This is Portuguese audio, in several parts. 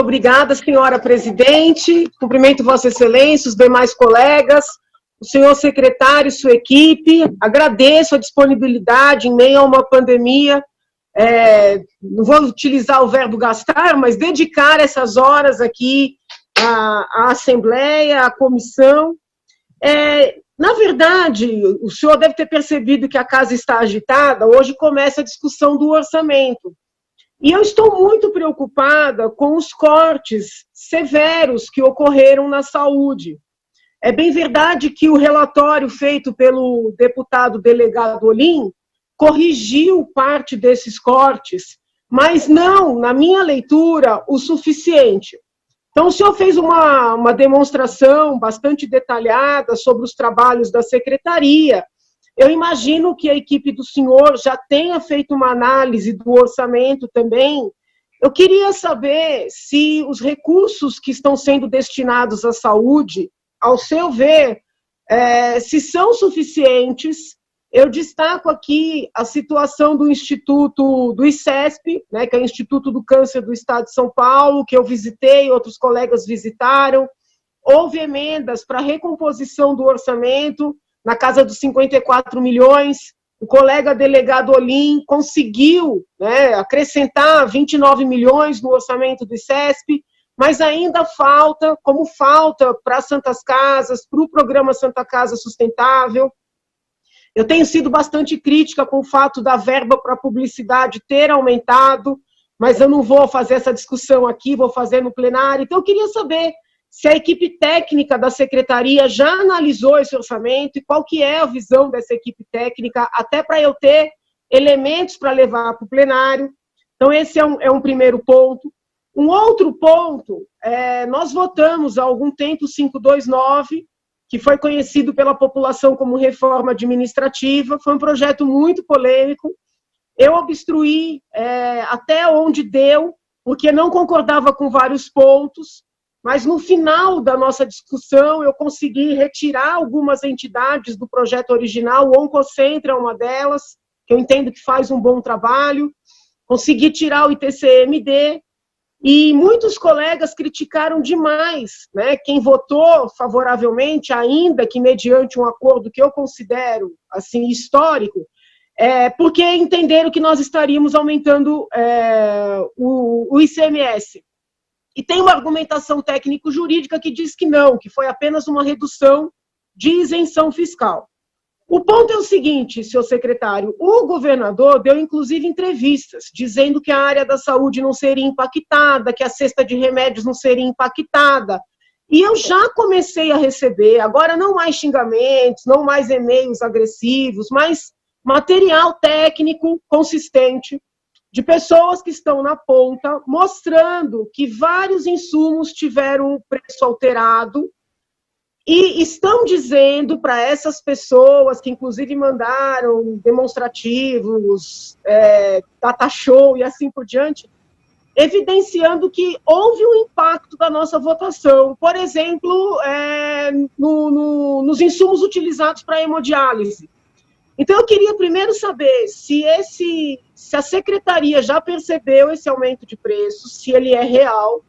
Obrigada, senhora presidente. Cumprimento Vossa Excelência, os demais colegas, o senhor secretário e sua equipe. Agradeço a disponibilidade em meio a uma pandemia. Não vou utilizar o verbo gastar, mas dedicar essas horas aqui à Assembleia, à comissão. Na verdade, o senhor deve ter percebido que a casa está agitada. Hoje começa a discussão do orçamento. E eu estou muito preocupada com os cortes severos que ocorreram na saúde. É bem verdade que o relatório feito pelo deputado delegado Olim corrigiu parte desses cortes, mas não, na minha leitura, o suficiente. Então, o senhor fez uma demonstração bastante detalhada sobre os trabalhos da secretaria. Eu imagino que a equipe do senhor já tenha feito uma análise do orçamento também. Eu queria saber se os recursos que estão sendo destinados à saúde, ao seu ver, se são suficientes. Eu destaco aqui a situação do Instituto do ICESP, né, que é o Instituto do Câncer do Estado de São Paulo, que eu visitei, outros colegas visitaram. Houve emendas para recomposição do orçamento, na casa dos 54 milhões, o colega delegado Olim conseguiu, né, acrescentar 29 milhões no orçamento do ICESP, mas ainda falta, como falta para as Santas Casas, para o programa Santa Casa Sustentável. Eu tenho sido bastante crítica com o fato da verba para publicidade ter aumentado, mas eu não vou fazer essa discussão aqui, vou fazer no plenário. Então, eu queria saber se a equipe técnica da secretaria já analisou esse orçamento e qual que é a visão dessa equipe técnica, até para eu ter elementos para levar para o plenário. Então, esse é um primeiro ponto. Um outro ponto, nós votamos há algum tempo o 529, que foi conhecido pela população como reforma administrativa, foi um projeto muito polêmico. Eu obstruí até onde deu, porque não concordava com vários pontos, mas no final da nossa discussão eu consegui retirar algumas entidades do projeto original, o Oncocentra é uma delas, que eu entendo que faz um bom trabalho, consegui tirar o ITCMD, e muitos colegas criticaram demais, né, quem votou favoravelmente, ainda que mediante um acordo que eu considero assim, histórico, porque entenderam que nós estaríamos aumentando o ICMS. E tem uma argumentação técnico-jurídica que diz que não, que foi apenas uma redução de isenção fiscal. O ponto é o seguinte, senhor secretário, o governador deu inclusive entrevistas, dizendo que a área da saúde não seria impactada, que a cesta de remédios não seria impactada. E eu já comecei a receber, agora não mais xingamentos, não mais e-mails agressivos, mas material técnico consistente, de pessoas que estão na ponta, mostrando que vários insumos tiveram o preço alterado e estão dizendo para essas pessoas, que inclusive mandaram demonstrativos, data show e assim por diante, evidenciando que houve um impacto da nossa votação. Por exemplo, nos insumos utilizados para hemodiálise. Então, eu queria primeiro saber se a secretaria já percebeu esse aumento de preço, se ele é real,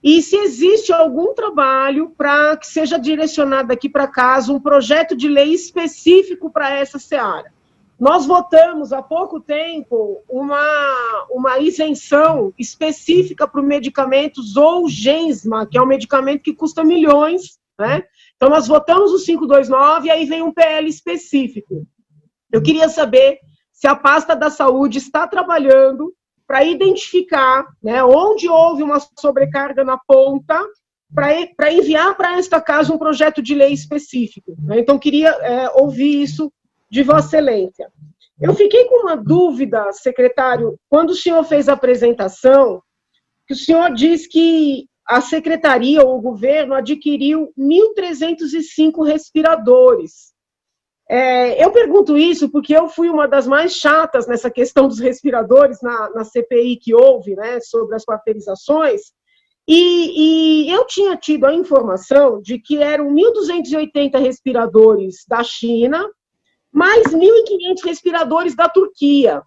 e se existe algum trabalho para que seja direcionado aqui para casa um projeto de lei específico para essa seara. Nós votamos há pouco tempo uma isenção específica para o medicamento Zolgensma, que é um medicamento que custa milhões, né? Então, nós votamos o 529 e aí vem um PL específico. Eu queria saber se a pasta da saúde está trabalhando para identificar, né, onde houve uma sobrecarga na ponta, para enviar para esta casa um projeto de lei específico. Né? Então, queria ouvir isso de Vossa Excelência. Eu fiquei com uma dúvida, secretário, quando o senhor fez a apresentação, que o senhor diz que a secretaria ou o governo adquiriu 1.305 respiradores. Eu pergunto isso porque eu fui uma das mais chatas nessa questão dos respiradores na CPI que houve, né, sobre as quarteirizações, e eu tinha tido a informação de que eram 1.280 respiradores da China, mais 1.500 respiradores da Turquia.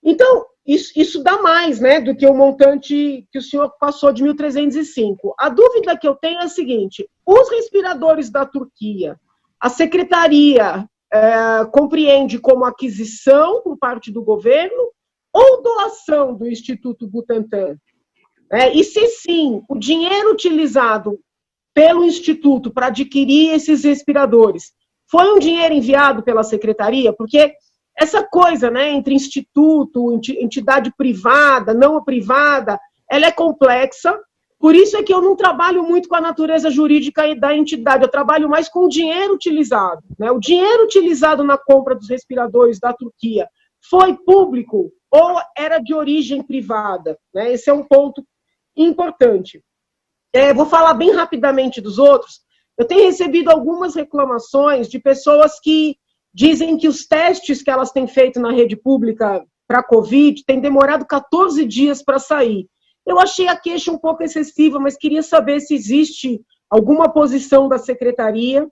Então, isso dá mais, né, do que o montante que o senhor passou de 1.305. A dúvida que eu tenho é a seguinte: os respiradores da Turquia, a secretaria compreende como aquisição por parte do governo ou doação do Instituto Butantan? E se sim, o dinheiro utilizado pelo Instituto para adquirir esses respiradores foi um dinheiro enviado pela secretaria? Porque essa coisa, né, entre instituto, entidade privada, não privada, ela é complexa. Por isso é que eu não trabalho muito com a natureza jurídica da entidade, eu trabalho mais com o dinheiro utilizado, né? O dinheiro utilizado na compra dos respiradores da Turquia foi público ou era de origem privada, né? Esse é um ponto importante. Vou falar bem rapidamente dos outros. Eu tenho recebido algumas reclamações de pessoas que dizem que os testes que elas têm feito na rede pública para a Covid têm demorado 14 dias para sair. Eu achei a queixa um pouco excessiva, mas queria saber se existe alguma posição da secretaria.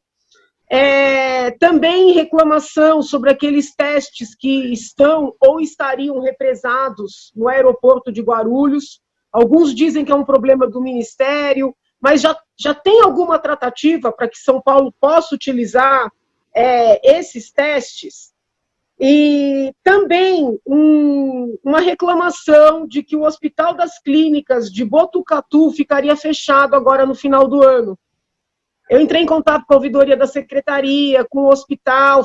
Também reclamação sobre aqueles testes que estão ou estariam represados no aeroporto de Guarulhos. Alguns dizem que é um problema do Ministério, mas já tem alguma tratativa para que São Paulo possa utilizar esses testes? E também uma reclamação de que o Hospital das Clínicas de Botucatu ficaria fechado agora no final do ano. Eu entrei em contato com a ouvidoria da secretaria, com o hospital,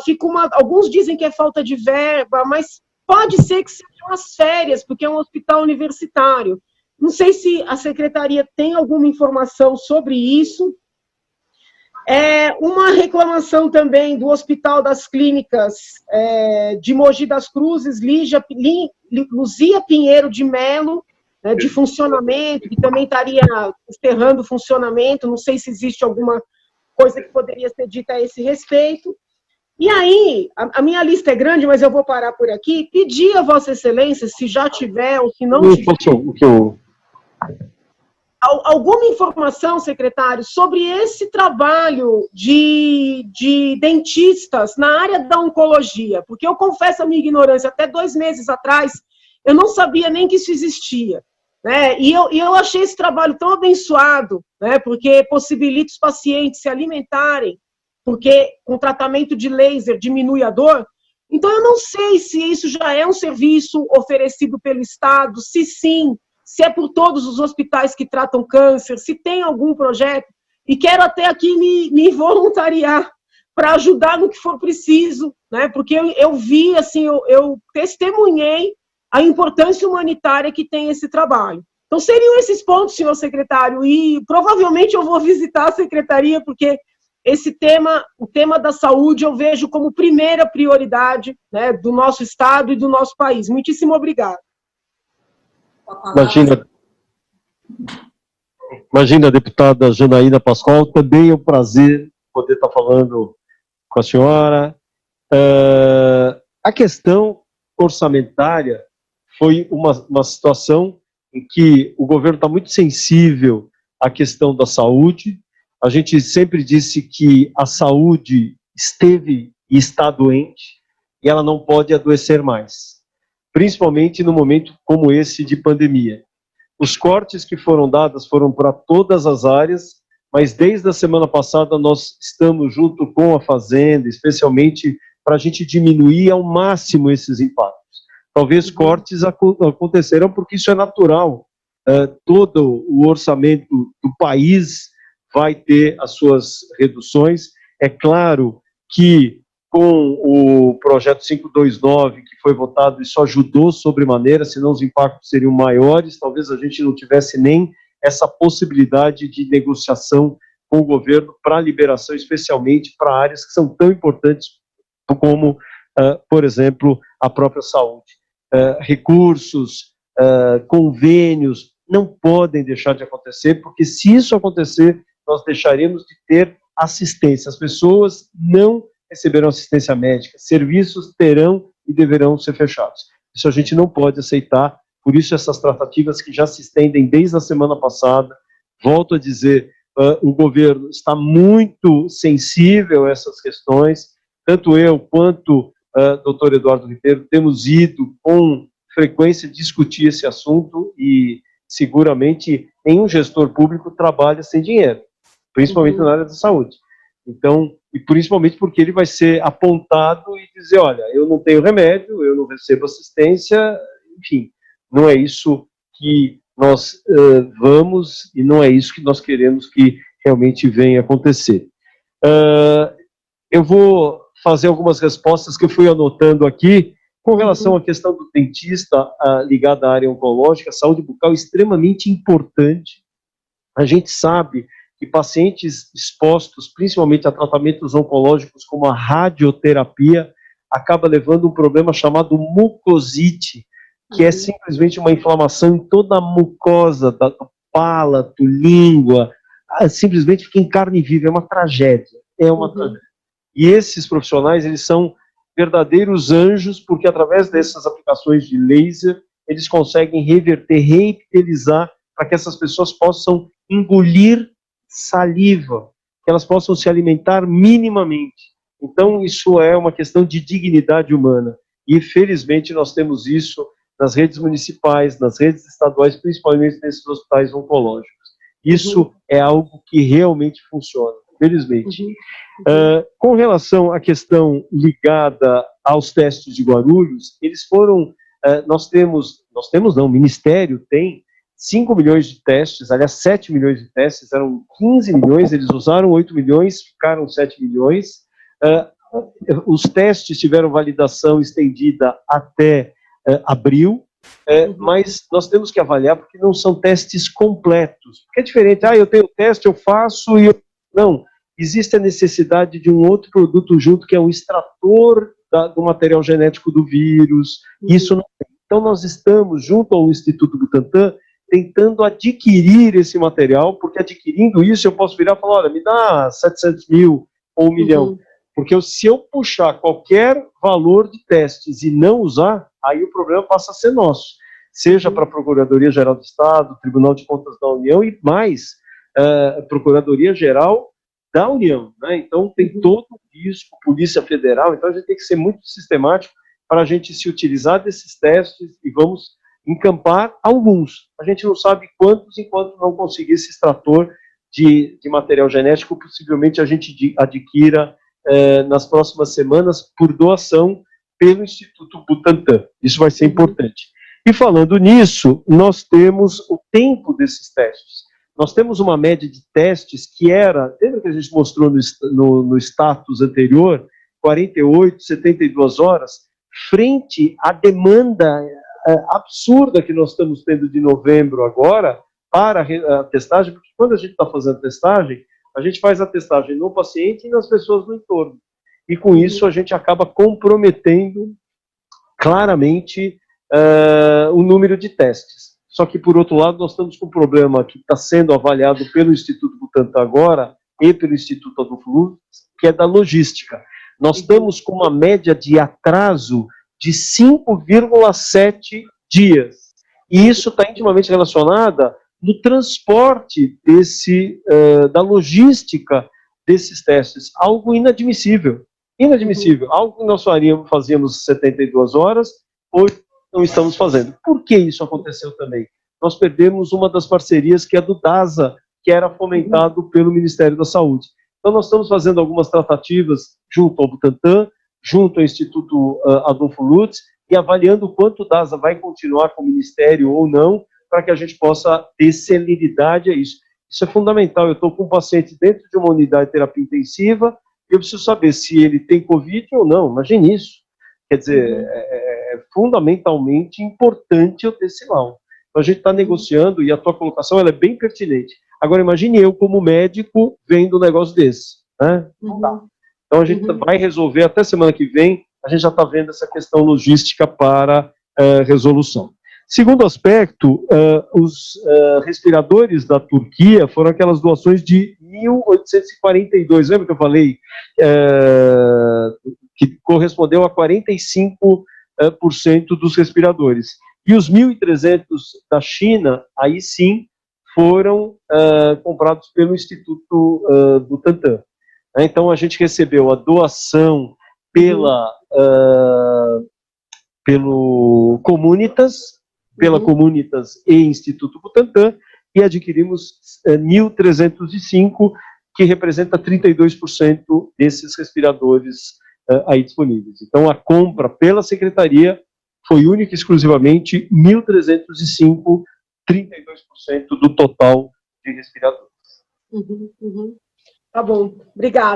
alguns dizem que é falta de verba, mas pode ser que sejam as férias, porque é um hospital universitário. Não sei se a secretaria tem alguma informação sobre isso. Uma reclamação também do Hospital das Clínicas de Mogi das Cruzes, Luzia Pinheiro de Melo, de funcionamento, que também estaria encerrando o funcionamento, não sei se existe alguma coisa que poderia ser dita a esse respeito. E aí, a minha lista é grande, mas eu vou parar por aqui, pedir a Vossa Excelência, se já tiver ou se não tiver, alguma informação, secretário, sobre esse trabalho de dentistas na área da oncologia, porque eu confesso a minha ignorância, até 2 meses atrás, eu não sabia nem que isso existia, né? E eu achei esse trabalho tão abençoado, né? Porque possibilita os pacientes se alimentarem, porque com tratamento de laser diminui a dor. Então, eu não sei se isso já é um serviço oferecido pelo Estado, se sim, se é por todos os hospitais que tratam câncer, se tem algum projeto, e quero até aqui me voluntariar para ajudar no que for preciso, né? Porque eu vi, assim, eu testemunhei a importância humanitária que tem esse trabalho. Então, seriam esses pontos, senhor secretário, e provavelmente eu vou visitar a secretaria, porque esse tema, o tema da saúde, eu vejo como primeira prioridade, né, do nosso Estado e do nosso país. Muitíssimo obrigada. Imagina, deputada Janaína Pascoal, também é um prazer poder estar falando com a senhora. A questão orçamentária foi uma situação em que o governo está muito sensível à questão da saúde. A gente sempre disse que a saúde esteve e está doente e ela não pode adoecer mais, principalmente no momento como esse de pandemia. Os cortes que foram dados foram para todas as áreas, mas desde a semana passada nós estamos junto com a Fazenda, especialmente para a gente diminuir ao máximo esses impactos. Talvez cortes acontecerão porque isso é natural. Todo o orçamento do país vai ter as suas reduções. É claro que com o projeto 529, que foi votado, isso ajudou sobremaneira, senão os impactos seriam maiores, talvez a gente não tivesse nem essa possibilidade de negociação com o governo para liberação, especialmente para áreas que são tão importantes como, por exemplo, a própria saúde. Recursos, convênios, não podem deixar de acontecer, porque se isso acontecer, nós deixaremos de ter assistência. As pessoas não receberão assistência médica, serviços terão e deverão ser fechados. Isso a gente não pode aceitar, por isso essas tratativas que já se estendem desde a semana passada, volto a dizer, o governo está muito sensível a essas questões, tanto eu quanto o doutor Eduardo Ribeiro temos ido com frequência discutir esse assunto e seguramente nenhum gestor público trabalha sem dinheiro, principalmente na área da saúde. Então, e principalmente porque ele vai ser apontado e dizer, olha, eu não tenho remédio, eu não recebo assistência, enfim, não é isso que nós vamos e não é isso que nós queremos que realmente venha acontecer. Eu vou fazer algumas respostas que eu fui anotando aqui com relação à questão do dentista ligado à área oncológica. A saúde bucal é extremamente importante. A gente sabe que pacientes expostos, principalmente a tratamentos oncológicos como a radioterapia, acaba levando um problema chamado mucosite, que é simplesmente uma inflamação em toda a mucosa, do palato, língua, simplesmente fica em carne viva, é uma tragédia, tragédia. E esses profissionais, eles são verdadeiros anjos, porque através dessas aplicações de laser, eles conseguem reverter, reepitelizar, para que essas pessoas possam engolir saliva, que elas possam se alimentar minimamente. Então, isso é uma questão de dignidade humana. E, felizmente, nós temos isso nas redes municipais, nas redes estaduais, principalmente nesses hospitais oncológicos. Isso é algo que realmente funciona, felizmente. Com relação à questão ligada aos testes de Guarulhos, eles foram, o Ministério tem 5 milhões de testes, aliás, 7 milhões de testes, eram 15 milhões, eles usaram 8 milhões, ficaram 7 milhões. Os testes tiveram validação estendida até abril, mas nós temos que avaliar porque não são testes completos. Porque é diferente, eu tenho teste, eu faço e não, existe a necessidade de um outro produto junto, que é um extrator do material genético do vírus, isso não tem. Então nós estamos, junto ao Instituto Butantan, tentando adquirir esse material, porque adquirindo isso eu posso virar e falar, olha, me dá 700 mil ou 1 milhão. Porque se eu puxar qualquer valor de testes e não usar, aí o problema passa a ser nosso. Seja para a Procuradoria-Geral do Estado, Tribunal de Contas da União e mais, Procuradoria-Geral da União. Né? Então tem todo o risco, Polícia Federal, então a gente tem que ser muito sistemático para a gente se utilizar desses testes e vamos encampar alguns. A gente não sabe quantos, enquanto não conseguir esse extrator de material genético, possivelmente a gente adquira nas próximas semanas por doação pelo Instituto Butantan. Isso vai ser importante. E falando nisso, nós temos o tempo desses testes. Nós temos uma média de testes que era, lembra que a gente mostrou no status anterior, 48, 72 horas, frente à demanda absurda que nós estamos tendo de novembro agora para a testagem, porque quando a gente está fazendo testagem, a gente faz a testagem no paciente e nas pessoas no entorno. E com isso a gente acaba comprometendo claramente o número de testes. Só que, por outro lado, nós estamos com um problema que está sendo avaliado pelo Instituto Butantan agora e pelo Instituto Adolfo Lutz, que é da logística. Nós estamos com uma média de atraso de 5,7 dias. E isso está intimamente relacionado no transporte da logística desses testes. Algo inadmissível. Inadmissível. Algo que nós fazíamos 72 horas, hoje não estamos fazendo. Por que isso aconteceu também? Nós perdemos uma das parcerias, que é do DASA, que era fomentado pelo Ministério da Saúde. Então nós estamos fazendo algumas tratativas junto ao Butantan, junto ao Instituto Adolfo Lutz, e avaliando o quanto o DASA vai continuar com o Ministério ou não, para que a gente possa ter celeridade a isso. Isso é fundamental. Eu estou com um paciente dentro de uma unidade de terapia intensiva, e eu preciso saber se ele tem Covid ou não. Imagine isso. Quer dizer, é fundamentalmente importante eu ter esse laudo. Então a gente está negociando, e a tua colocação ela é bem pertinente. Agora imagine eu, como médico, vendo um negócio desse. Né? Não dá. Então a gente vai resolver, até semana que vem, a gente já está vendo essa questão logística para resolução. Segundo aspecto, os respiradores da Turquia foram aquelas doações de 1.842, lembra que eu falei? Que correspondeu a 45% dos respiradores. E os 1.300 da China, aí sim, foram comprados pelo Instituto Butantan. Então, a gente recebeu a doação pelo Comunitas, pela Comunitas e Instituto Butantan, e adquirimos 1.305, que representa 32% desses respiradores aí disponíveis. Então, a compra pela Secretaria foi única e exclusivamente 1.305, 32% do total de respiradores. Tá bom, obrigada.